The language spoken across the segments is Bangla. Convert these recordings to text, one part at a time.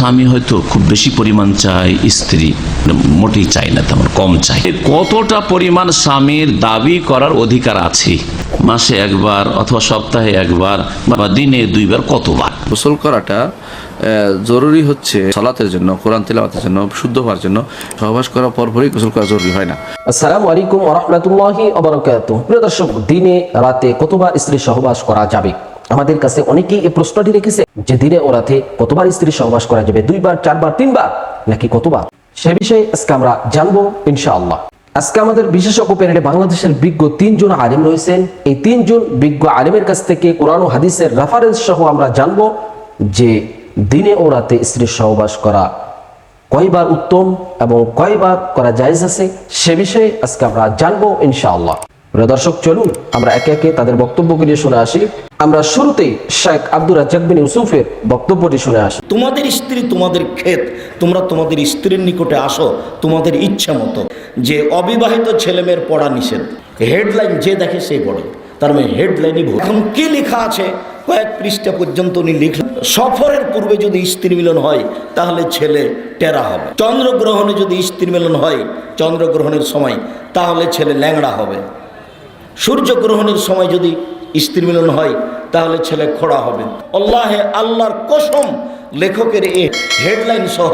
স্বামী হয়তো খুব বেশি পরিমাণ চায়, স্ত্রী মোটেই চায় না, তেমন কম চায়। কতটা পরিমাণ স্বামীর দাবি করার অধিকার আছে? মাসে একবার অথবা সপ্তাহে একবার বা দিনে দুইবার, কতবার? গোসল করাটা জরুরি হচ্ছে সালাতের জন্য, কোরআন তিলাওয়াতের জন্য, শুদ্ধ হওয়ার জন্য। সহবাস করার পরপরই গোসল করা জরুরি হয় না। আসসালামু আলাইকুম ওয়া রাহমাতুল্লাহি ওয়া বারাকাতুহু। প্রিয় দর্শক, দিনে রাতে কতবার স্ত্রী সহবাস করা যাবে? আমাদের কাছে অনেকেই এই প্রশ্নটি রেখেছে যে দিনে ও রাতে কতবার স্ত্রী সহবাস করা যাবে, 2 বার, 4 বার, 3 বার নাকি কতবার? সে বিষয়ে আজকে আমরা জানবো ইনশাআল্লাহ। আজকে আমাদের বিশেষজ্ঞ প্যানেলে বাংলাদেশের বিজ্ঞ 3 জন আলেম রয়েছেন। এই 3 জন বিজ্ঞ আলেমের কাছ থেকে কোরআন ও হাদিসের রেফারেন্স সহ আমরা জানবো যে দিনে ও রাতে স্ত্রী সহবাস করা কয়বার উত্তম এবং কয়বার করা জায়েজ আছে, সে বিষয়ে আজকে আমরা জানবো ইনশাআল্লাহ। প্রিয় দর্শক, চলুন আমরা একে একে তাদের বক্তব্যগুলি শুনে আসি। আমরা শুরুতেই শেখ আব্দুর রাজ্জাক বিন ইউসুফের বক্তব্যটি শুনে আসি। তোমাদের স্ত্রী তোমাদের ক্ষেত, তোমরা তোমাদের স্ত্রীর নিকটে আসো তোমাদের ইচ্ছা মতো। যে অবিবাহিত ছেলেমেয়ের পড়া নিষেধ, হেডলাইন যে দেখে সেই পড়ে, তার মানে হেডলাইনই ভুল। এখন কি লেখা আছে কয়েক পৃষ্ঠা পর্যন্ত উনি লিখলেন, সফরের পূর্বে যদি স্ত্রী মিলন হয় তাহলে ছেলে টেরা হবে, চন্দ্রগ্রহণে যদি স্ত্রী মিলন হয় চন্দ্রগ্রহণের সময় তাহলে ছেলে ল্যাংড়া হবে, সূর্যগ্রহণের সময় যদি স্ত্রী মিলন হয় তাহলে ছেলে খোড়া হবে। আল্লাহর কসম, লেখকের এই হেডলাইন সহ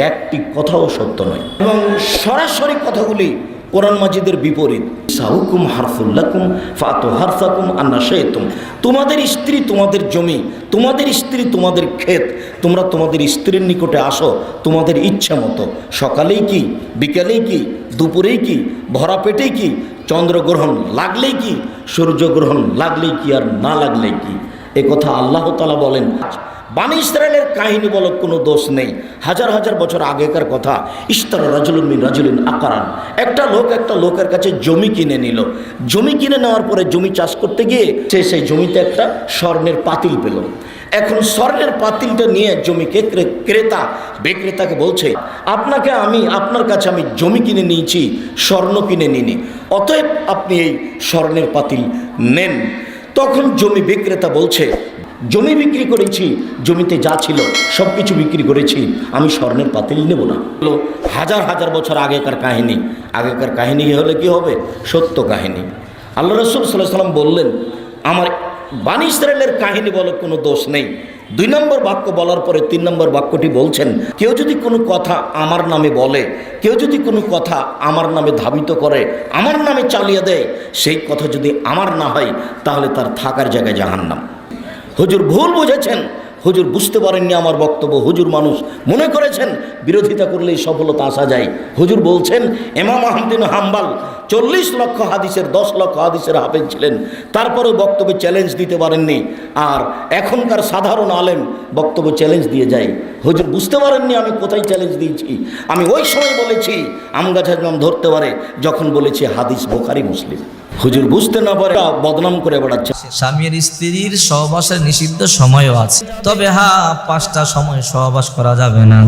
একটি কথাও সত্য নয় এবং সরাসরি কথাগুলি কোরআন মাজিদের বিপরীত। সাহুকুম হারফুল্লাকুম ফাতু হারফাকুম আন্না শাইতুম। তোমাদের স্ত্রী তোমাদের জমি, তোমাদের স্ত্রী তোমাদের ক্ষেত, তোমরা তোমাদের স্ত্রীর নিকটে আসো তোমাদের ইচ্ছা মতো। সকালেই কি, বিকেলেই কি, দুপুরেই কি, ভরা পেটেই কি, চন্দ্রগ্রহণ লাগলেই কি, সূর্যগ্রহণ লাগলেই কি, আর না লাগলেই কি। এ কথা আল্লাহ তাআলা বলেন। বানি ইসরায়েলের কাহিনী বলো কোনো দোষ নেই, হাজার হাজার বছর আগেকার কথা। ইশতারা রাজুলুন মিন রাজুলিন আকারান। একটা লোকের কাছে জমি কিনে নিল। জমি কিনে নেওয়ার পরে জমি চাষ করতে গিয়ে সেই জমিতে একটা স্বর্ণের পাতিল পেল। এখন স্বর্ণের পাতিলটা নিয়ে জমিকে ক্রেতা বিক্রেতাকে বলছে, আপনার কাছে আমি জমি কিনে নিয়েছি, স্বর্ণ কিনে নিনি, অতএব আপনি এই স্বর্ণের পাতিল নেন। তখন জমি বিক্রেতা বলছে, জমি বিক্রি করেছি, জমিতে যা ছিল সব কিছু বিক্রি করেছি, আমি স্বর্ণের পাতিল নেব না। হাজার হাজার বছর আগেকার কাহিনী হলে কি হবে? সত্য কাহিনী। আল্লাহ রাসূল সাল্লাল্লাহু আলাইহি ওয়াসাল্লাম বললেন, আমার বানি ইসরায়েলের কাহিনী বলো কোনো দোষ নেই। 2 নম্বর বাক্য বলার পরে 3 নম্বর বাক্যটি বলছেন, কেউ যদি কোনো কথা আমার নামে বলে, কেউ যদি কোনো কথা আমার নামে ধাবিত করে, আমার নামে চালিয়ে দেয়, সেই কথা যদি আমার না হয় তাহলে তার থাকার জায়গায় জাহান্নাম। হুজুর ভুল বুঝেছেন, হুজুর বুঝতে পারেননি আমার বক্তব্য। হুজুর মানুষ মনে করেছেন বিরোধিতা করলেই সফলতা আসা যায়। হুজুর বলছেন, ইমাম আহমদ বিন হাম্বল 40 লক্ষ হাদিসের 10 লক্ষ হাদিসের হাফেজ ছিলেন, তারপরেও বক্তব্যে চ্যালেঞ্জ দিতে পারেননি। আর এখনকার সাধারণ আলেম বক্তব্য চ্যালেঞ্জ দিয়ে যায়। হুজুর বুঝতে পারেননি আমি কোথায় চ্যালেঞ্জ দিয়েছি। আমি ওই সময় বলেছি আম গাছ একদম ধরতে পারে যখন বলেছি হাদিস বুখারী মুসলিম। হুজুর বুঝতে না পারে বদনাম করে বেড়াচ্ছে। স্বামীর স্ত্রীর সহবাসের নিষিদ্ধ সময়ও আছে, তবে 5টা সময় সহবাস করা যাবে না।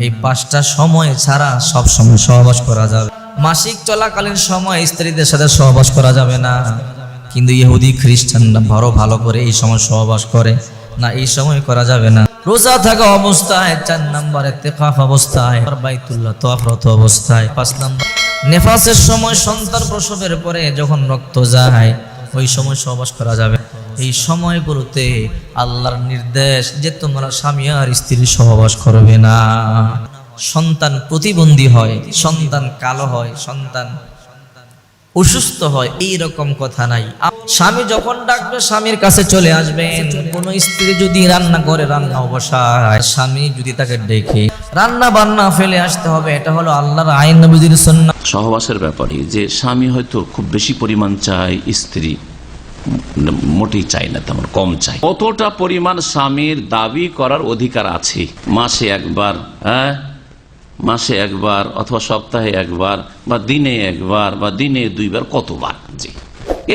এই 5টা সময় ছাড়া সব সময় সহবাস করা যাবে। মাসিক চলাকালীন সময় স্ত্রীদের সাথে সহবাস করা যাবে না, কিন্তু ইহুদি খ্রিস্টানরা ভালো করে এই সময় সহবাস করে না, এই সময় করা যাবে না। রোজা থাকা অবস্থায়, 4 নম্বর ইতিকাফ অবস্থায়, বাইতুল্লাহ তাওয়াফরত অবস্থায়, 5 নম্বর নেফাসের সময়, সন্তান প্রসবের পরে যখন রক্ত যায় ওই সময় সহবাস করা যাবে। এই সময়গুলোতে আল্লাহর নির্দেশ যে তোমরা স্বামী আর স্ত্রী সহবাস করবে না। সন্তান প্রতিবন্ধী হয়, সন্তান কালো হয়, সন্তান অসুস্থ হয়, এইরকম কথা নাই। স্বামী যখন ডাকবে স্বামীর কাছে চলে আসবেন। কোন স্ত্রী যদি রান্না করে, রান্না বসায়, স্বামী যদি তাকে ডেকে রান্না বান্না ফেলে আসতে হবে, এটা হলো আল্লাহর আইন, নবীর সুন্নাহ। সহবাসের ব্যাপারে যে স্বামী হয়তো খুব বেশি পরিমাণ চায়, স্ত্রী মোটেই চায় না, তেমন কম চায়। কতটা পরিমাণ স্বামীর দাবি করার অধিকার আছে? মাসে একবার, মাসে একবার অথবা সপ্তাহে একবার বা দিনে একবার বা দিনে 2 বার, কতবার? জি,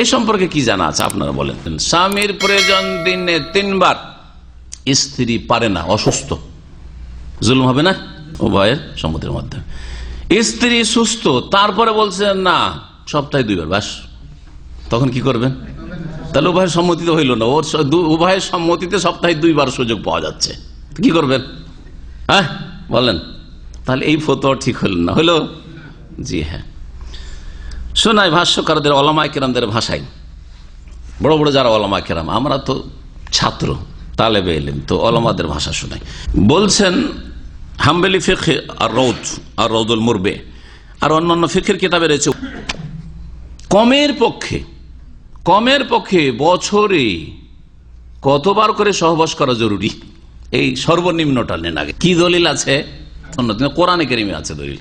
এ সম্পর্কে কি জানা আছে আপনারা বলেন। স্বামীর প্রয়োজন দিনে 3 বার, স্ত্রী পারে না, অসুস্থ, জুলুম হবে না উভয়ের সম্মতির মধ্যে? স্ত্রী সুস্থ, তারপরে বলছেন না সপ্তাহে 2 বার, বাস, তখন কি করবেন? তাহলে উভয়ের সম্মতিতে হইল না। উভয়ের সম্মতিতে সপ্তাহে 2 বার সুযোগ পাওয়া যাচ্ছে, কি করবেন? হ্যাঁ বলেন, তাহলে এই ফতোয়া ঠিক হল না, হলো? জি হ্যাঁ, শোনাই ভাষ্যকারদের ওলামায়ে কেরামদের ভাষায়, বড় বড় যারা ওলামায়ে কেরাম, আমরা তো ছাত্র তালেবে ইলম, তো ওলামাদের ভাষা শোনাই। বলছেন হাম্বলি ফিকহ আর রৌদুল মুরবে আর অন্যান্য ফিকহের কিতাবে রয়েছে, কমের পক্ষে বছরে কতবার করে সহবাস করা জরুরি, এই সর্বনিম্নটা নেন আগে। কি দলিল আছে? কোরআনে কারিমে আছে দলিল,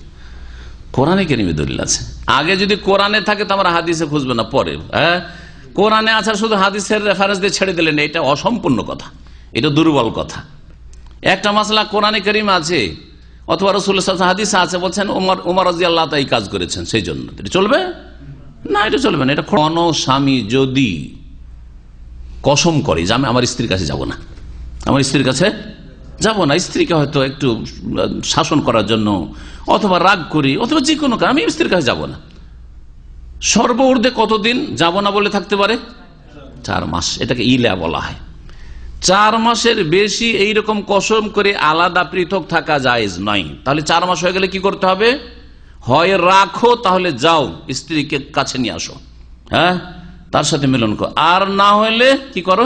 কোরআনে কারিমে দলিল আছে। আগে যদি কোরআনে থাকে তো আমরা হাদিসে খুঁজবে না, পরে কোরআনে আছে শুধু হাদিসের রেফারেন্স দিয়ে ছেড়ে দিলেন, এটা অসম্পূর্ণ কথা, এটা দুর্বল কথা। একটা মাসলা কোরআনে কারিমে আছে অথবা রাসূলুল্লাহ সাল্লাল্লাহু আলাইহি ওয়াসাল্লাম হাদিসে আছে, বলছেন ওমর রাদিয়াল্লাহু তাআলা এই কাজ করেছেন, সেই জন্য এটা চলবে না, এটা চলবে না। এটা কোন স্বামী যদি কসম করে যে আমি আমার স্ত্রীর কাছে যাব না, আমার স্ত্রীর কাছে যাব না, স্ত্রীকে হয়তো একটু শাসন করার জন্য অথবা রাগ করি অথবা যে কোনো কারণে আমি স্ত্রীর কাছে যাব না, সর্বঊর্ধ্বে কতদিন যাব না বলে থাকতে পারে? 4 মাস। এটাকে ইলা বলা হয়। 4 মাসের বেশি এইরকম কসম করে আলাদা পৃথক থাকা জায়েজ নয়। তাহলে 4 মাস হয়ে গেলে কি করতে হবে? হয় রাখো, তাহলে যাও স্ত্রীকে কাছে নিয়ে আসো, হ্যাঁ, তার সাথে মিলন করো, আর না হলে কি করো?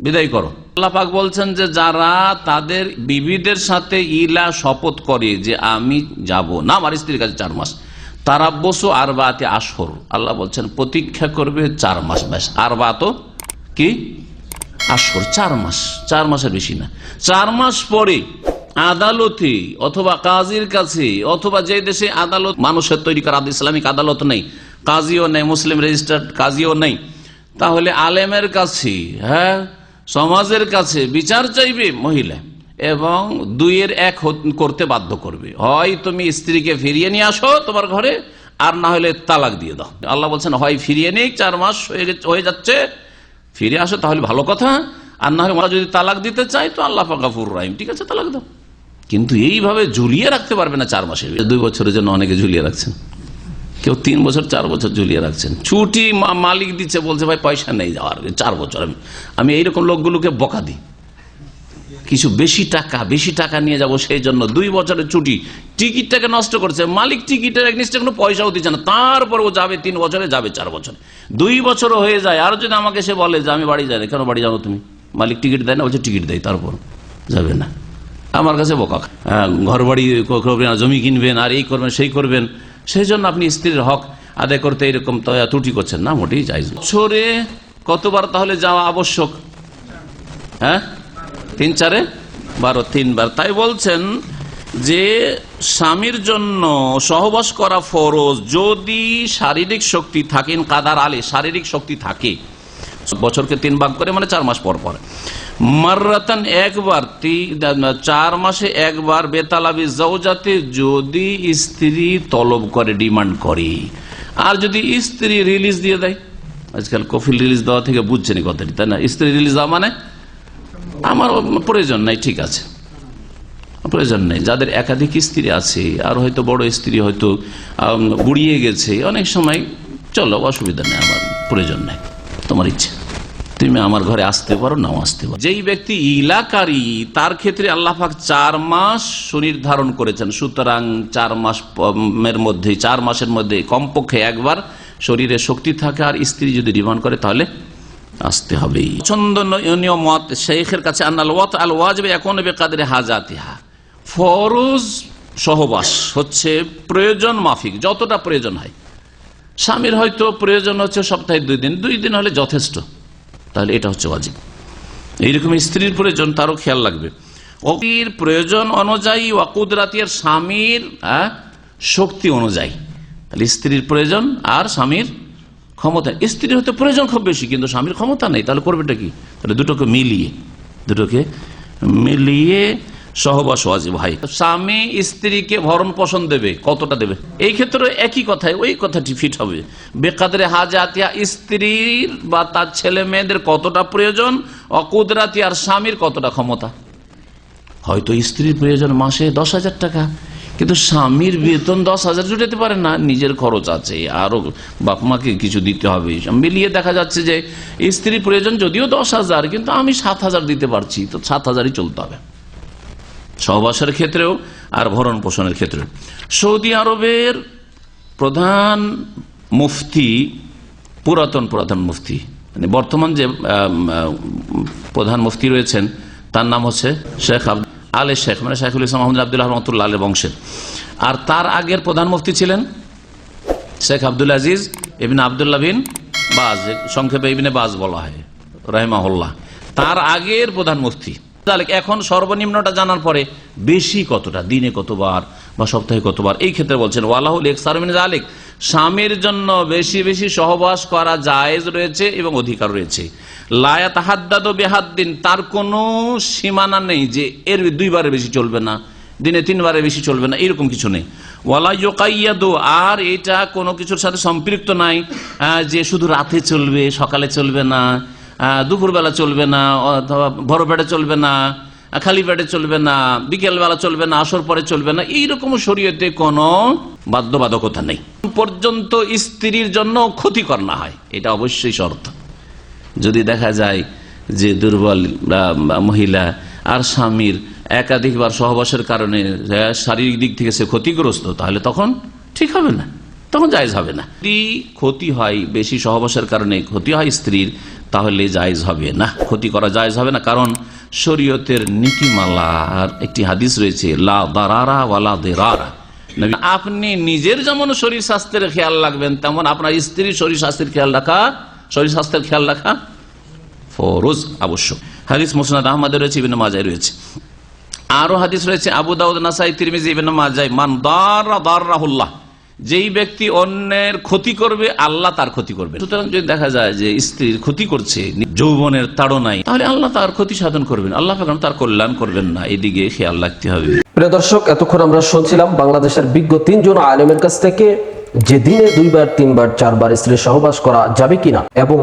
বিদায় করো। আল্লাহ পাক বলছেন যে যারা তাদের বিবিদের সাথে ইলা শপথ করে যে আমি যাব না আমার স্ত্রীর কাছে 4 মাস, তারাব্বসু আরবাতে আশহুর, আল্লাহ বলছেন প্রতীক্ষা করবে 4 মাস। ব্যাস, আরবাতো কি? আশহুর, 4 মাস, 4 মাসের বেশি না। 4 মাস পরে আদালতে অথবা কাজীর কাছে, অথবা যে দেশে আদালত মানুষের তৈরি করা ইসলামিক আদালত নেই, কাজীও নেই, মুসলিম রেজিস্টার্ড কাজীও নেই, তাহলে আলেমের কাছে, হ্যাঁ, সমাজের কাছে বিচার চাইবে মহিলা এবং 2-এর 1 করতে বাধ্য করবে। হয় তুমি স্ত্রীকে ফিরিয়ে নিয়ে আসো তোমার ঘরে, আর না হলে তালাক দিয়ে দাও। আল্লাহ বলছেন হয় ফিরিয়ে নিক, 4 মাস হয়ে যাচ্ছে, ফিরে আসো তাহলে ভালো কথা, আর না হলে যদি তালাক দিতে চাই তো আল্লাহ পাক গফুরুর রহিম, ঠিক আছে তালাক দাও। কিন্তু এইভাবে ঝুলিয়ে রাখতে পারবে না 4 মাসের। 2 বছরের জন্য অনেকে ঝুলিয়ে রাখছেন, কেউ 3 বছর 4 বছর ঝুলিয়ে রাখছেন। ছুটি মালিক দিচ্ছে, বলছে ভাই পয়সা নেই যাওয়ার 4 বছর। আমি এইরকম লোকগুলোকে বকা দিই, কিছু বেশি টাকা নিয়ে যাব সেই জন্য 2 বছরের ছুটি, টিকিটটাকে নষ্ট করছে মালিক, টিকিটের একনিষ্ঠ কোনো পয়সাও দিচ্ছে না, তারপর ও যাবে 3 বছরে, যাবে 4 বছরে, 2 বছরও হয়ে যায়। আর যদি আমাকে সে বলে যে আমি বাড়ি যাই না, কেন বাড়ি যাবো তুমি? মালিক টিকিট দেয় না, বলছে টিকিট দেয়, তারপর যাবে না। আমার কাছে বকা, ঘর বাড়ি করবেন, জমি কিনবেন, আর এই করবেন সেই করবেন, সেই জন্য আপনি স্ত্রীর হক আদায় করতে এরকম ত্রুটি করছেন না, মোটেই জায়েজ না। বছরে কতবার তাহলে যাওয়া আবশ্যক? হ্যাঁ, 3-4 12, 3 বার। তাই বলছেন যে স্বামীর জন্য সহবাস করা ফরজ যদি শারীরিক শক্তি থাকেন, কাদার আলে শারীরিক শক্তি থাকে, বছরকে 3 ভাগ করে, মানে 4 মাস পর পর, মাররাতান একবার, 4 মাসে একবার, বেতালাবি জাওজাতে যদি স্ত্রী তলব করে, ডিমান্ড করে। আর যদি স্ত্রী রিলিজ দিয়ে দেয়, আজকাল কফিল রিলিজ দেওয়া থেকে বুঝছেন কথাটি, তাই না? স্ত্রী রিলিজ দেওয়া মানে আমার প্রয়োজন নাই, ঠিক আছে, প্রয়োজন নেই। যাদের একাধিক স্ত্রী আছে আর হয়তো বড় স্ত্রী হয়তো বুড়িয়ে গেছে, অনেক সময় চলো অসুবিধা নেই, আমার প্রয়োজন নেই, তোমার ইচ্ছে, তুমি আমার ঘরে আসতে পারো, নাও আসতে পারো। যেই ব্যক্তি ইলাকারী তার ক্ষেত্রে আল্লাহ পাক 4 মাস সুনির্ধারণ করেছেন। সুতরাং 4 মাসের মধ্যে কমপক্ষে একবার শরীরে শক্তি থাকে, আর স্ত্রী যদি ডিমান্ড করে তাহলে আসতে হবে। পছন্দনীয় মত শেখের কাছে আন্নাল ওয়াত আল ওয়াজিব ইয়াকুনু বিকাদরি হাজাতিহা, ফরজ সহবাস হচ্ছে প্রয়োজন মাফিক, যতটা প্রয়োজন হয়। স্বামীর হয়তো প্রয়োজন হচ্ছে সপ্তাহে 2 দিন, 2 দিন হলে যথেষ্ট, তাহলে এটা হচ্ছে ওয়াজিব। এইরকম স্ত্রীর প্রয়োজন, তারও খেয়াল লাগবে। ওর প্রয়োজন অনুযায়ী ওয়াকুদরাতির, স্বামীর শক্তি অনুযায়ী, তাহলে স্ত্রীর প্রয়োজন আর স্বামীর ক্ষমতা। স্ত্রীর হয়তো প্রয়োজন খুব বেশি কিন্তু স্বামীর ক্ষমতা নেই, তাহলে করবেটা কি? তাহলে দুটোকে মিলিয়ে সহবাস ওয়াজিব হয়। স্বামী স্ত্রীকে ভরণ পোষণ দেবে, কতটা দেবে? এই ক্ষেত্রে একই কথায় ওই কথাটি ফিট হবে। বেকাদরে হাজাতিয়া, স্ত্রীর বা তার ছেলে মেয়েদের কতটা প্রয়োজন, অকুদরাতি আর স্বামীর কতটা ক্ষমতা। হয়তো স্ত্রীর প্রয়োজন মাসে 10,000 টাকা, কিন্তু স্বামীর বেতন 10,000 জুটাতে পারে না, নিজের খরচ আছে, আরো বাপ মাকে কিছু দিতে হবে। মিলিয়ে দেখা যাচ্ছে যে স্ত্রীর প্রয়োজন যদিও 10,000, কিন্তু আমি 7,000 দিতে পারছি, তো 7,000ই চলতে হবে। সহবাসের ক্ষেত্রেও আর ভরণ পোষণের ক্ষেত্রেও। সৌদি আরবের প্রধান মুফতি, পুরাতন মুফতি, মানে বর্তমান যে প্রধান মুফতি রয়েছেন তার নাম হচ্ছে শেখ আলে শেখ, মানে শেখুল ইসলাম মোহাম্মদ আব্দুল্লাহ রহমতুল্লাহ আলের বংশের। আর তার আগের প্রধান মুফতি ছিলেন শেখ আব্দুল আজিজ ইবনে আব্দুল্লাহ বিন বাজ, সংক্ষেপে ইবনে বাজ বলা হয় রাহিমাহুল্লাহ, তার আগের প্রধান মুফতি। এখন সর্বনিম্নটা জানার পরে বেশি কতটা, দিনে কতবার বা সপ্তাহে কতবার, এই ক্ষেত্রে বলছেন ওয়ালাহুল ইকসারু মিন যালিক, স্বামীর জন্য বেশি বেশি সহবাস করা জায়েজ রয়েছে এবং অধিকার রয়েছে। লা ইয়াতাহাদ্দাদু বিহাদ্দিন, তার কোনো সীমানা নেই যে এর 2 বারের বেশি চলবে না, দিনে 3 বারের বেশি চলবে না, এরকম কিছু নেই। ওয়ালা ইউকাইয়াদু, আর এটা কোনো কিছুর সাথে সম্পৃক্ত নাই যে শুধু রাতে চলবে, সকালে চলবে না, দুপুরবেলা চলবে না, অথবা ভর পেটে চলবে না, খালি পেটে চলবে না, বিকেলবেলা চলবে না, আসর পরে চলবে না, এইরকম শরীয়তে কোনো বাধ্যবাধকতা নেই। পর্যন্ত স্ত্রীর জন্য ক্ষতিকর না হয়, এটা অবশ্যই শর্ত। যদি দেখা যায় যে দুর্বল মহিলা আর স্বামীর একাধিকবার সহবাসের কারণে শারীরিক দিক থেকে সে ক্ষতিগ্রস্ত, তাহলে তখন ঠিক হবে না, তখন জায়েজ হবে না। যদি ক্ষতি হয়, বেশি সহবাসের কারণে ক্ষতি হয় স্ত্রীর, তাহলে জায়েজ হবে না, ক্ষতি করা জায়েজ হবে না। কারণ শরীয়তের নীতিমালার একটি হাদিস রয়েছে, লা দারারা ওয়ালা দিরারা। আপনি নিজের যেমন শরীর স্বাস্থ্যের খেয়াল রাখবেন, তেমন আপনার স্ত্রীর শরীর স্বাস্থ্যের খেয়াল রাখা ফরজ, আবশ্যক। হাদিস মুসনাদ আহমদে রয়েছে, ইবনে মাজায় রয়েছে, আরো হাদিস রয়েছে আবু দাউদ, নাসাই, তিরমিজি, ইবনে মাজায়। মান দাররা দাররাহুল্লাহ, যেই ব্যক্তি অন্যের ক্ষতি করবে আল্লাহ তার ক্ষতি করবে। সুতরাং যদি দেখা যায় যে স্ত্রীর ক্ষতি করছে যৌবনের তাড়নায়, তাহলে আল্লাহ তার ক্ষতি সাধন করবেন, আল্লাহ তার কল্যাণ করবেন না, এদিকে খেয়াল রাখতে হবে। প্রিয় দর্শক, এতক্ষণ আমরা শুনছিলাম বাংলাদেশের বিজ্ঞ 3 জন আলেমের কাছ থেকে যে দিনে 2 বার 3 বার 4 বার স্ত্রীর সহবাস করা যাবে কিনা, এবং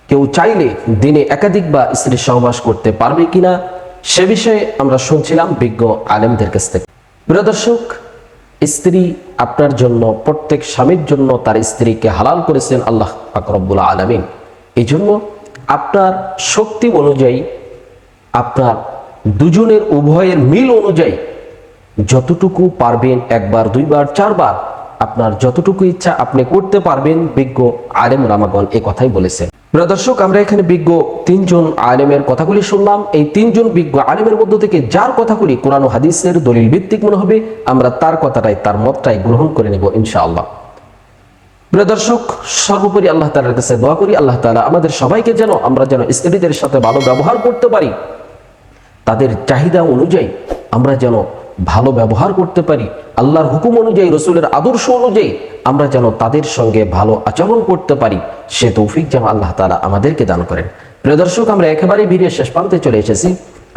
কেউ চাইলে দিনে একাধিকবার স্ত্রীর সহবাস করতে পারবে কিনা, সে বিষয়ে আমরা শুনছিলাম বিজ্ঞ আলেমদের কাছ থেকে। প্রিয় দর্শক, স্ত্রী আপনার জন্য, প্রত্যেক স্বামীর জন্য তার স্ত্রীকে হালাল করেছেন আল্লাহ পাক রব্বুল আলামিন। এই জন্য আপনার শক্তি অনুযায়ী, আপনার দুজনের উভয়ের মিল অনুযায়ী যতটুকু পারবেন, 1 বার 2 বার 4 বার, আপনার যতটুকু ইচ্ছা আপনি করতে পারবেন, বিজ্ঞ আলেম রামাগণ এই কথাই বলেছেন। প্রিয় দর্শক, আমরা এখানে বিজ্ঞ 3 জন আলেমের কথাগুলি শুনলাম। এই 3 জন বিজ্ঞ আলেমের মধ্য থেকে যার কথাগুলি কোরআন ও হাদিসের দলিল ভিত্তিক মনে হবে, আমরা তার কথাটাই, তার মতটাই গ্রহণ করে নেব ইনশাআল্লাহ। প্রিয় দর্শক, সর্বোপরি আল্লাহ তাআলার কাছে দোয়া করি, আল্লাহ তাআলা আমাদের সবাইকে যেন, আমরা যেন স্ত্রীদের সাথে ভালো ব্যবহার করতে পারি, তাদের চাহিদা অনুযায়ী আমরা যেন ভালো ব্যবহার করতে পারি, আল্লাহর হুকুম অনুযায়ী, রসুলের আদর্শ অনুযায়ী আমরা যেন তাদের সঙ্গে ভালো আচরণ করতে পারি, সে তৌফিক যেন আল্লাহ তাআলা আমাদেরকে দান করেন। প্রিয় দর্শক, আমরা একেবারে ভিডিওর শেষ প্রান্তে চলে এসেছি।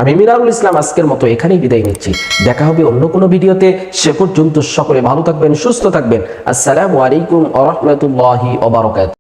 আমি মিনারুল ইসলাম আজকের মতো এখানেই বিদায় নিচ্ছি। দেখা হবে অন্য কোনো ভিডিওতে। সে পর্যন্ত সকলে ভালো থাকবেন, সুস্থ থাকবেন। আসসালামু আলাইকুম ওয়া রাহমাতুল্লাহি ওয়া বারাকাতুহু।